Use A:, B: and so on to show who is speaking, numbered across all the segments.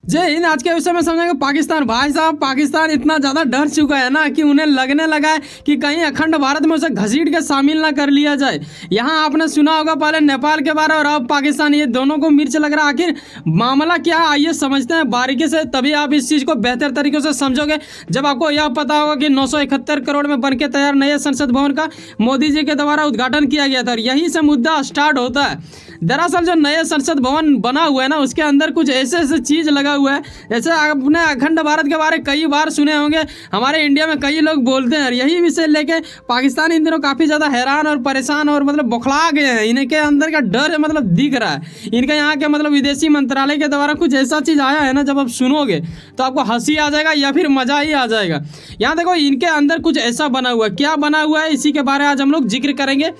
A: जय हिंद। आज के विषय में समझेंगे पाकिस्तान। भाई साहब, पाकिस्तान इतना ज़्यादा डर चुका है ना कि उन्हें लगने लगा है कि कहीं अखंड भारत में उसे घसीट के शामिल ना कर लिया जाए। यहाँ आपने सुना होगा पहले नेपाल के बारे और अब पाकिस्तान, ये दोनों को मिर्च लग रहा है। आखिर मामला क्या है, आइए समझते हैं बारीकी से, तभी आप इस चीज़ को बेहतर तरीके से समझोगे जब आपको यह पता होगा कि 971 करोड़ में बनके तैयार नए संसद भवन का मोदी जी के द्वारा उद्घाटन किया गया था और यहीं से मुद्दा स्टार्ट होता है। दरअसल जो नए संसद भवन बना हुआ है ना, उसके अंदर कुछ ऐसे ऐसे चीज़ लगा हुआ है। जैसे आपने अखंड भारत के बारे कई बार सुने होंगे, हमारे इंडिया में कई लोग बोलते हैं। यही विषय लेके पाकिस्तान इन दिनों काफ़ी ज़्यादा हैरान और परेशान और मतलब बौखला गए हैं। इनके अंदर का डर मतलब दिख रहा है। इनके यहाँ के मतलब विदेशी मंत्रालय के द्वारा कुछ ऐसा चीज़ आया है ना, जब आप सुनोगे तो आपको हंसी आ जाएगा या फिर मज़ा ही आ जाएगा। यहाँ देखो, इनके अंदर कुछ ऐसा बना हुआ है। क्या बना हुआ है, इसी के बारे में आज हम लोग जिक्र करेंगे।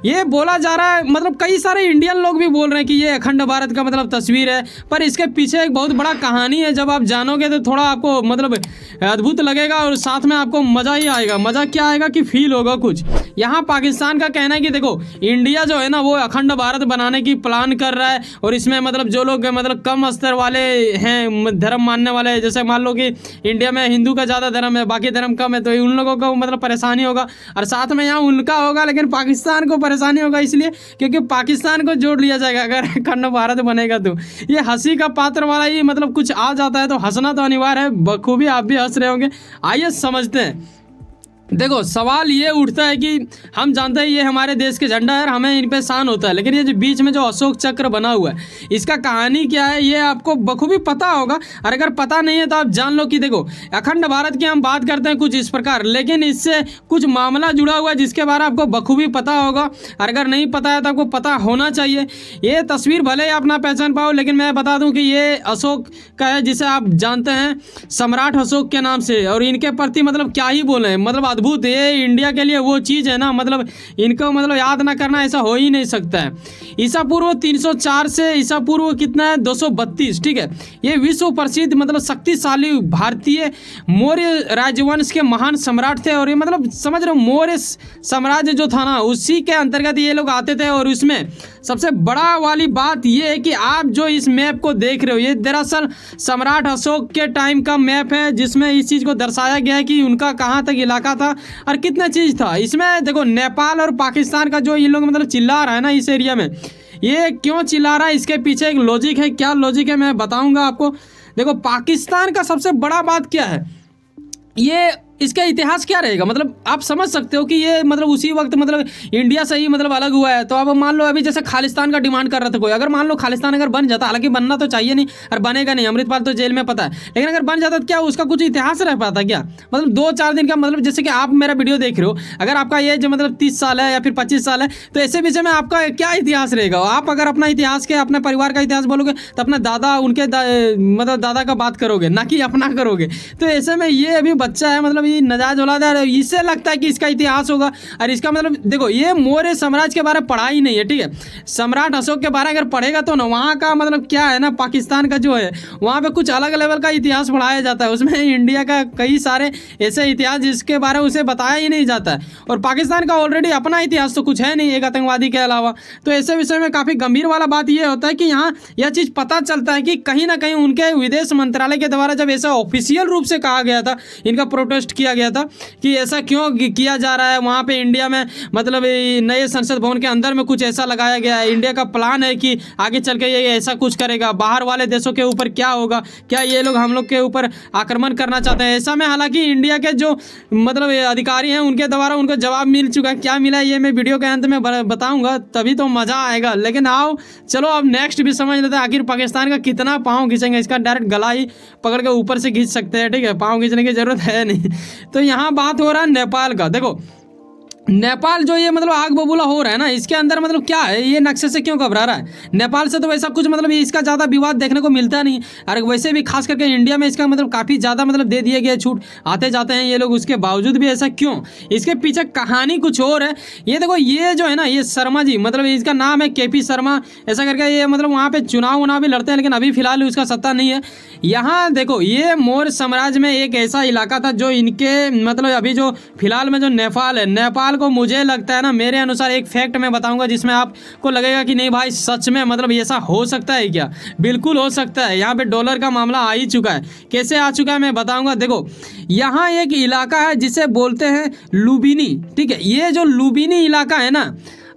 A: ये बोला जा रहा है, मतलब कई सारे इंडियन लोग भी बोल रहे हैं कि ये अखंड भारत का मतलब तस्वीर है, पर इसके पीछे एक बहुत बड़ा कहानी है। जब आप जानोगे तो थोड़ा आपको मतलब अद्भुत लगेगा और साथ में आपको मज़ा ही आएगा। मज़ा क्या आएगा कि फील होगा कुछ। यहाँ पाकिस्तान का कहना है कि देखो, इंडिया जो है ना वो अखंड भारत बनाने की प्लान कर रहा है और इसमें मतलब जो लोग मतलब कम स्तर वाले हैं, धर्म मानने वाले, जैसे मान लो कि इंडिया में हिंदू का ज़्यादा धर्म है, बाकी धर्म कम है, तो उन लोगों को मतलब परेशानी होगा और साथ में यहाँ उनका होगा, लेकिन पाकिस्तान को परेशानी होगा। इसलिए क्योंकि पाकिस्तान को जोड़ लिया जाएगा अगर अखंड भारत बनेगा। तो ये हंसी का पात्र वाला ही मतलब कुछ आ जाता है, तो हंसना तो अनिवार्य है। बखूबी आप भी हंस रहे होंगे। आइए समझते हैं। देखो, सवाल ये उठता है कि हम जानते हैं ये हमारे देश के झंडा है और हमें इन पे शान होता है, लेकिन ये जो बीच में जो अशोक चक्र बना हुआ है, इसका कहानी क्या है ये आपको बखूबी पता होगा। और अगर पता नहीं है तो आप जान लो कि देखो, अखंड भारत की हम बात करते हैं कुछ इस प्रकार, लेकिन इससे कुछ मामला जुड़ा हुआ है जिसके बारे में आपको बखूबी पता होगा। और अगर नहीं पता है तो आपको पता होना चाहिए। ये तस्वीर भले ही आप ना पहचान पाओ, लेकिन मैं बता दूं कि ये अशोक का है, जिसे आप जानते हैं सम्राट अशोक के नाम से। और इनके प्रति मतलब क्या ही बोले, मतलब अद्भुत। ये इंडिया के लिए वो चीज़ है ना, मतलब इनको मतलब याद ना करना ऐसा हो ही नहीं सकता है। ईसा पूर्व 304 से ईसा पूर्व कितना है 232, ठीक है। ये विश्व प्रसिद्ध मतलब शक्तिशाली भारतीय मौर्य राजवंश के महान सम्राट थे। और ये मतलब समझ रहे हो, मौर्य साम्राज्य जो था ना, उसी के अंतर्गत ये लोग आते थे। और उसमें सबसे बड़ा वाली बात ये है कि आप जो इस मैप को देख रहे हो, ये दरअसल सम्राट अशोक के टाइम का मैप है, जिसमें इस चीज़ को दर्शाया गया है कि उनका कहाँ तक इलाका था और कितना चीज़ था। इसमें देखो, नेपाल और पाकिस्तान का जो ये लोग मतलब चिल्ला रहा है ना इस एरिया में, ये क्यों चिल्ला रहा है, इसके पीछे एक लॉजिक है। क्या लॉजिक है मैं बताऊंगा आपको। देखो, पाकिस्तान का सबसे बड़ा बात क्या है, ये इसका इतिहास क्या रहेगा, मतलब आप समझ सकते हो कि ये मतलब उसी वक्त मतलब इंडिया से ही मतलब अलग हुआ है। तो अब मान लो अभी जैसे खालिस्तान का डिमांड कर रहा था कोई, अगर मान लो खालिस्तान अगर बन जाता, हालांकि बनना तो चाहिए नहीं और बनेगा नहीं, अमृतपाल तो जेल में पता है, लेकिन अगर बन जाता तो क्या उसका कुछ इतिहास रह पाता क्या? मतलब 2-4 दिन का, मतलब जैसे कि आप मेरा वीडियो देख रहे हो, अगर आपका ये जो मतलब 30 साल है या फिर 25 साल है, तो ऐसे विषय में आपका क्या इतिहास रहेगा? आप अगर अपना इतिहास के अपने परिवार का इतिहास बोलोगे तो अपना दादा उनके मतलब दादा का बात करोगे, ना कि अपना करोगे। तो ऐसे में ये अभी बच्चा है, मतलब ये नजायज औलाद, इससे लगता है कि इसका इतिहास होगा। और इसका मतलब देखो, ये मौर्य साम्राज्य के बारे में पढ़ा ही नहीं है, ठीक है। सम्राट अशोक के बारे में अगर पढ़ेगा तो ना, वहाँ का मतलब क्या है ना, पाकिस्तान का जो है वहाँ पे कुछ अलग लेवल का इतिहास पढ़ाया जाता है। उसमें इंडिया का कई सारे ऐसे इतिहास जिसके बारे में उसे बताया ही नहीं जाता है। और पाकिस्तान का ऑलरेडी अपना इतिहास तो कुछ है नहीं एक आतंकवादी के अलावा। तो ऐसे विषय में काफ़ी गंभीर वाला बात ये होता है कि यहाँ यह चीज़ पता चलता है कि कहीं ना कहीं उनके विदेश मंत्रालय के द्वारा जब ऐसा ऑफिशियल रूप से कहा गया था, इनका प्रोटेस्ट किया गया था कि ऐसा क्यों किया जा रहा है वहाँ पे इंडिया में, मतलब नए संसद भवन के अंदर में कुछ ऐसा लगाया गया है। इंडिया का प्लान है कि आगे चल के ये ऐसा कुछ करेगा, बाहर वाले देशों के ऊपर क्या होगा, क्या ये लोग हम लोग के ऊपर आक्रमण करना चाहते हैं। ऐसा में हालांकि इंडिया के जो मतलब अधिकारी हैं उनके द्वारा उनको जवाब मिल चुका है। क्या मिला ये मैं वीडियो के अंत में बताऊँगा, तभी तो मज़ा आएगा। लेकिन आओ चलो अब नेक्स्ट भी समझ लेते हैं, आखिर पाकिस्तान का कितना पाँव खींचेंगे। इसका डायरेक्ट गला ही पकड़ के ऊपर से खींच सकते हैं, ठीक है, पाँव खींचने की जरूरत है नहीं। तो यहाँ बात हो रहा है नेपाल का। देखो, नेपाल जो ये मतलब आग बबूला हो रहा है ना, इसके अंदर मतलब क्या है, ये नक्शे से क्यों घबरा रहा है? नेपाल से तो वैसा कुछ मतलब इसका ज़्यादा विवाद देखने को मिलता नहीं। और वैसे भी खास करके इंडिया में इसका मतलब काफ़ी ज़्यादा मतलब दे दिए गए छूट, आते जाते हैं ये लोग, उसके बावजूद भी ऐसा क्यों? इसके पीछे कहानी कुछ और है। ये देखो, ये जो है ना, ये शर्मा जी, मतलब इसका नाम है KP शर्मा, ऐसा करके ये मतलब वहाँ पर चुनाव भी लड़ते हैं, लेकिन अभी फिलहाल उसका सत्ता नहीं है। यहाँ देखो, ये मौर्य साम्राज्य में एक ऐसा इलाका था जो इनके मतलब अभी जो फिलहाल में जो नेपाल है, नेपाल नेपाल को मुझे लगता है ना, मेरे अनुसार एक फैक्ट मैं बताऊंगा जिसमें आपको लगेगा कि नहीं भाई सच में मतलब ऐसा हो सकता है क्या। बिल्कुल हो सकता है। यहाँ पे डॉलर का मामला आ ही चुका है। कैसे आ चुका है मैं बताऊंगा। देखो यहाँ एक इलाका है जिसे बोलते हैं लुम्बिनी, ठीक है। ये जो लुम्बिनी इलाका है ना,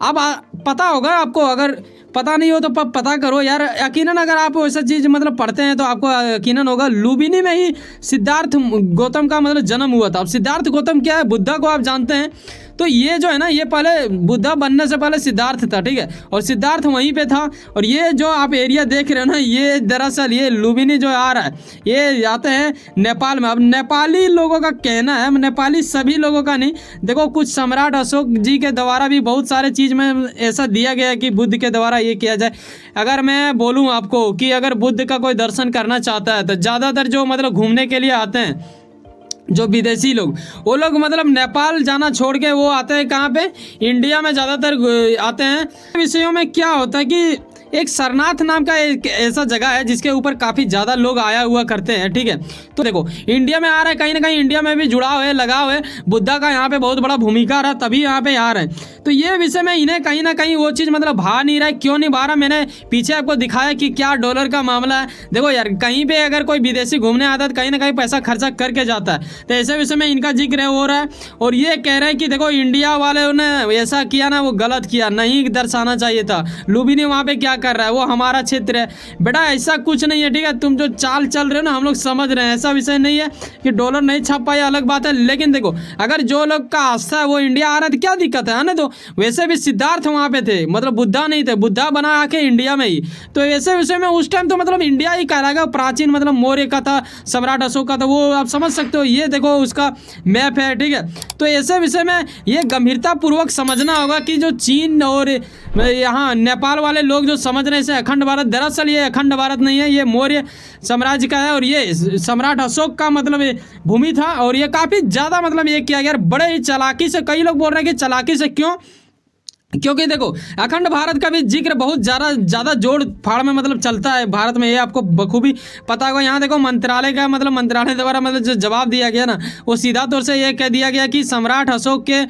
A: अब पता होगा आपको, अगर पता नहीं हो तो पता करो यार। यकीनन अगर आप वैसा चीज़ मतलब पढ़ते हैं तो आपको यकीनन होगा। लुम्बिनी में ही सिद्धार्थ गौतम का मतलब जन्म हुआ था। अब सिद्धार्थ गौतम क्या है, बुद्धा को आप जानते हैं। तो ये जो है ना, ये पहले बुद्धा बनने से पहले सिद्धार्थ था, ठीक है। और सिद्धार्थ वहीं पे था। और ये जो आप एरिया देख रहे हो ना, ये दरअसल ये लुम्बिनी जो आ रहा है, ये आते हैं नेपाल में। अब नेपाली लोगों का कहना है, नेपाली सभी लोगों का नहीं, देखो कुछ सम्राट अशोक जी के द्वारा भी बहुत सारे चीज़ में ऐसा दिया गया है कि बुद्ध के द्वारा ये किया जाए। अगर मैं बोलूँ आपको कि अगर बुद्ध का कोई दर्शन करना चाहता है तो ज़्यादातर जो मतलब घूमने के लिए आते हैं जो विदेशी लोग, वो लोग मतलब नेपाल जाना छोड़ के वो आते हैं कहाँ पे, इंडिया में ज़्यादातर आते हैं। विषयों में क्या होता है कि एक सरनाथ नाम का एक ऐसा जगह है जिसके ऊपर काफ़ी ज़्यादा लोग आया हुआ करते हैं, ठीक है। तो देखो इंडिया में आ रहा है, कहीं ना कहीं इंडिया में भी जुड़ाव है, लगाव है, बुद्धा का यहाँ पे बहुत बड़ा भूमिका रहा, तभी यहाँ पे आ रहे हैं। तो ये विषय में इन्हें कहीं ना कहीं वो चीज़ मतलब भा नहीं रहा है। क्यों नहीं भा रहा, मैंने पीछे आपको दिखाया कि क्या डॉलर का मामला है। देखो यार, कहीं पर अगर कोई विदेशी घूमने आता है तो कहीं ना कहीं पैसा खर्चा करके जाता है। तो ऐसे विषय में इनका जिक्र हो रहा है और ये कह रहे हैं कि देखो इंडिया वाले ने ऐसा किया ना, वो गलत किया, नहीं दर्शाना चाहिए था। लुम्बिनी वहाँ पे क्या कर रहा है, वो हमारा क्षेत्र है। बेटा ऐसा कुछ नहीं है, ठीक है। तुम जो चाल चल रहे हो ना, हम लोग समझ रहे हैं, ऐसा विषय नहीं है कि डॉलर नहीं छाप पाए, अलग बात है। लेकिन देखो अगर जो लोग का आस्था है वो इंडिया आ रहा है तो क्या दिक्कत है आने दो। वैसे भी सिद्धार्थ वहाँ पे थे, मतलब बुद्धा नहीं थे, बुद्धा बना आके इंडिया में ही। तो ऐसे विषय में उस टाइम तो मतलब इंडिया ही कहलाएगा। प्राचीन मतलब मौर्य का था, सम्राट अशोक का था, वो आप समझ सकते हो। ये देखो उसका मैप है, ठीक है। तो ऐसे विषय में ये गंभीरता पूर्वक समझना होगा कि जो चीन और यहाँ नेपाल वाले लोग जो समझ रहे हैं अखंड भारत, दरअसल ये अखंड भारत नहीं है, ये मौर्य साम्राज्य का है। और ये सम्राट अशोक का मतलब भूमि था। और ये काफ़ी ज़्यादा मतलब ये किया गया बड़े ही चालाकी से। कई लोग बोल रहे हैं कि चालाकी से क्यों, क्योंकि देखो अखंड भारत का भी जिक्र बहुत ज़्यादा जोड़ फाड़ में मतलब चलता है भारत में, ये आपको बखूबी पता होगा। यहाँ देखो मंत्रालय का मतलब मंत्रालय द्वारा मतलब जो जवाब दिया गया ना, वो सीधा तौर से ये कह दिया गया कि सम्राट अशोक के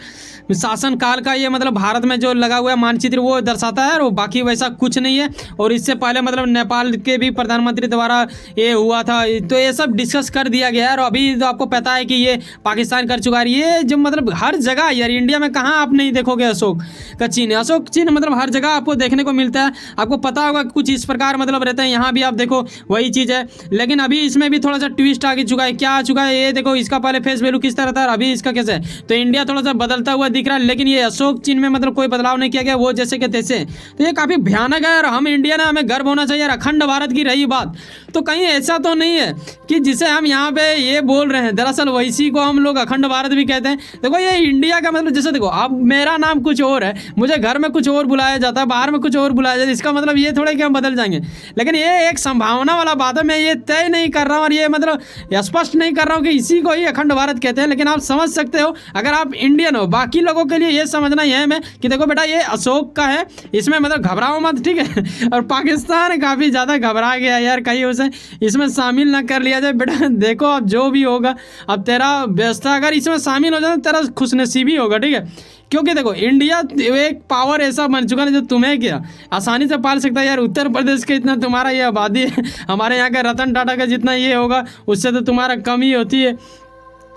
A: शासन काल का ये मतलब भारत में जो लगा हुआ है मानचित्र वो दर्शाता है, और बाकी वैसा कुछ नहीं है। और इससे पहले मतलब नेपाल के भी प्रधानमंत्री द्वारा ये हुआ था, तो ये सब डिस्कस कर दिया गया है। और अभी तो आपको पता है कि ये पाकिस्तान कर चुका है। ये जो मतलब हर जगह यार, इंडिया में कहाँ आप नहीं देखोगे अशोक का चिन्ह। अशोक चिन्ह मतलब हर जगह आपको देखने को मिलता है। आपको पता होगा कुछ इस प्रकार मतलब रहता है। यहाँ भी आप देखो वही चीज़ है, लेकिन अभी इसमें भी थोड़ा सा ट्विस्ट आ चुका है। क्या आ चुका है ये देखो, इसका पहले फेस वैल्यू किस तरह था, अभी इसका कैसे है। तो इंडिया थोड़ा सा बदलता हुआ दिख रहा है, लेकिन ये अशोक चिन्ह में मतलब कोई बदलाव नहीं किया गया, वो जैसे के तैसे। तो ये काफ़ी भयानक है। और हम इंडिया ना, हमें गर्व होना चाहिए। और अखंड भारत की रही बात, तो कहीं ऐसा तो नहीं है कि जिसे हम यहाँ पे ये बोल रहे हैं, दरअसल वैसी को हम लोग अखंड भारत भी कहते हैं। देखो ये इंडिया का मतलब, जैसे देखो अब मेरा नाम कुछ और है, मुझे घर में कुछ और बुलाया जाता है, बाहर में कुछ और बुलाया जाता है, इसका मतलब ये थोड़ा कि हम बदल जाएंगे। लेकिन ये एक संभावना वाला बात है, मैं ये तय नहीं कर रहा हूँ और ये मतलब स्पष्ट नहीं कर रहा हूँ कि इसी को ही अखंड भारत कहते हैं। लेकिन आप समझ सकते हो अगर आप इंडियन हो। बाकी लोगों के लिए ये समझना ही है मैं कि देखो बेटा ये अशोक का है, इसमें मतलब घबराओ मत, ठीक है। और पाकिस्तान काफ़ी ज़्यादा घबरा गया यार, कहीं उसे इसमें शामिल ना कर लिया जाए। बेटा देखो अब जो भी होगा, अब तेरा व्यवस्था अगर इसमें शामिल हो जाए तो तेरा खुशनसीबी होगा, ठीक है। क्योंकि देखो इंडिया एक पावर ऐसा बन चुका है जो तुम्हें क्या आसानी से पाल सकता है यार। उत्तर प्रदेश के इतना तुम्हारा ये आबादी है, हमारे यहाँ का रतन टाटा का जितना ये होगा उससे तो तुम्हारा कम ही होती है।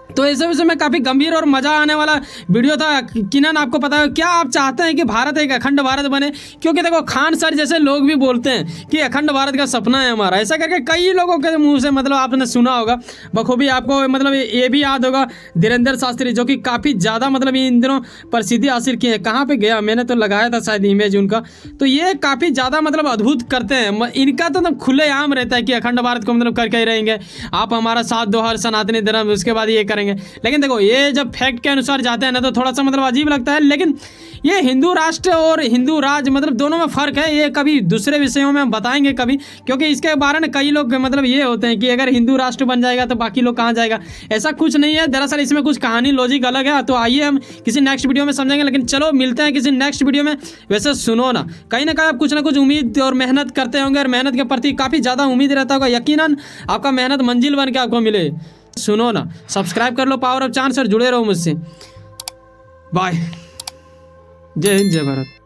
A: तो ऐसे विषय में काफ़ी गंभीर और मज़ा आने वाला वीडियो था। किनन आपको पता है क्या आप चाहते हैं कि भारत एक अखंड भारत बने? क्योंकि देखो खान सर जैसे लोग भी बोलते हैं कि अखंड भारत का सपना है हमारा, ऐसा करके कई लोगों के मुंह से मतलब आपने सुना होगा बखूबी। आपको मतलब ये भी याद होगा धीरेन्द्र शास्त्री, जो कि काफ़ी ज़्यादा मतलब इन दिनों प्रसिद्धि हासिल की है। कहाँ पर गया, मैंने तो लगाया था शायद इमेज उनका। तो ये काफ़ी ज़्यादा मतलब अद्भुत करते हैं। इनका तो खुलेआम रहता है कि अखंड भारत को मतलब करके ही रहेंगे, आप हमारा साथ दो हर सनातनी धर्म, उसके बाद ये करेंगे। लेकिन देखो ये जब फैक्ट के अनुसार जाते हैं ना तो थोड़ा सा मतलब अजीब लगता है। लेकिन ये हिंदू राष्ट्र और हिंदू राज मतलब दोनों में फ़र्क है। ये कभी दूसरे विषयों में हम बताएंगे कभी, क्योंकि इसके बारे में कई लोग मतलब ये होते हैं कि अगर हिंदू राष्ट्र बन जाएगा तो बाकी लोग कहाँ जाएगा। ऐसा कुछ नहीं है, दरअसल इसमें कुछ कहानी लॉजिक अलग है। तो आइए हम किसी नेक्स्ट वीडियो में समझेंगे। लेकिन चलो मिलते हैं किसी नेक्स्ट वीडियो में। वैसे सुनो ना, कहीं ना कहीं आप कुछ ना कुछ उम्मीद और मेहनत करते होंगे, और मेहनत के प्रति काफ़ी ज़्यादा उम्मीद रहता होगा। यकीनन आपका मेहनत मंजिल बन के आपको मिले। सुनो ना, सब्सक्राइब कर लो पावर ऑफ चांस और जुड़े रहो मुझसे। बाय। जय हिंद, जय भारत।